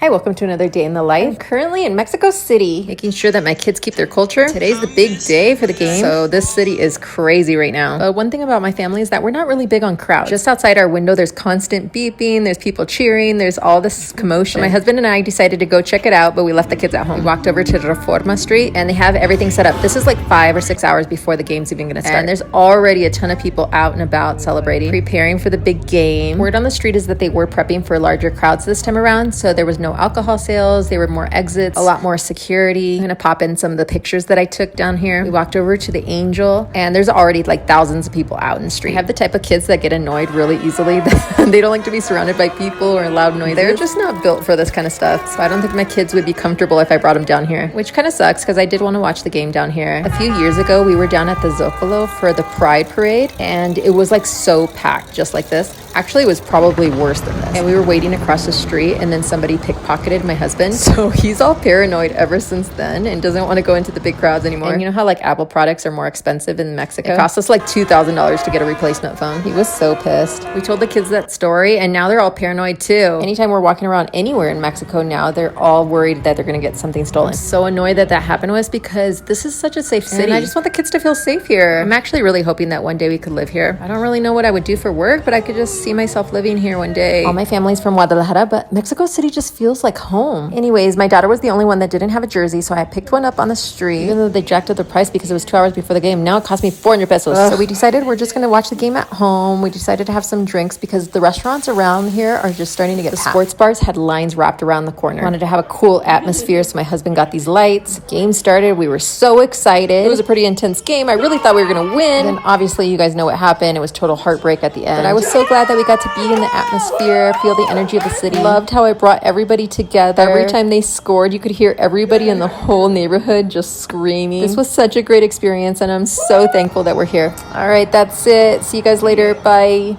Hi, welcome to another day in the life. I'm currently in Mexico City, making sure that my kids keep their culture. Today's the big day for the game, so this city is crazy right now. But one thing about my family is that we're not really big on crowds. Just outside our window, there's constant beeping, there's people cheering, there's all this commotion. So my husband and I decided to go check it out, but we left the kids at home. We walked over to Reforma Street, and they have everything set up. This is like 5 or 6 hours before the game's even gonna start. And there's already a ton of people out and about celebrating, preparing for the big game. Word on the street is that they were prepping for larger crowds this time around, so there was no alcohol sales. There were more exits, a lot more security. I'm gonna pop in some of the pictures that I took down here. We walked over to the Angel, and there's already like thousands of people out in the street. I have the type of kids that get annoyed really easily. They don't like to be surrounded by people or loud noises. They're just not built for this kind of stuff. So I don't think my kids would be comfortable if I brought them down here, which kind of sucks because I did want to watch the game down here. A few years ago, we were down at the Zocalo for the Pride Parade, and it was like so packed, just like this. Actually, it was probably worse than this. And we were waiting across the street, and then somebody pickpocketed my husband. So he's all paranoid ever since then and doesn't want to go into the big crowds anymore. And you know how like Apple products are more expensive in Mexico? It cost us like $2,000 to get a replacement phone. He was so pissed. We told the kids that story, and now they're all paranoid too. Anytime we're walking around anywhere in Mexico now, they're all worried that they're going to get something stolen. I'm so annoyed that that happened to us because this is such a safe city. And I just want the kids to feel safe here. I'm actually really hoping that one day we could live here. I don't really know what I would do for work, but I could just see myself living here one day. All my family's from Guadalajara, but Mexico City just feels like home. Anyways, my daughter was the only one that didn't have a jersey, so I picked one up on the street. Even though they jacked up the price because it was 2 hours before the game, now it cost me 400 pesos. Ugh. So we decided we're just going to watch the game at home. We decided to have some drinks because the restaurants around here are just starting to get packed. The sports bars had lines wrapped around the corner. I wanted to have a cool atmosphere, so my husband got these lights. Game started. We were so excited. It was a pretty intense game. I really thought we were going to win. And then obviously you guys know what happened. It was total heartbreak at the end. But I was so glad that we got to be in the atmosphere, feel the energy of the city. Loved how I brought everybody together. Every time they scored, you could hear everybody in the whole neighborhood just screaming. This was such a great experience, and I'm so thankful that we're here. All right, that's it. See you guys later. Bye.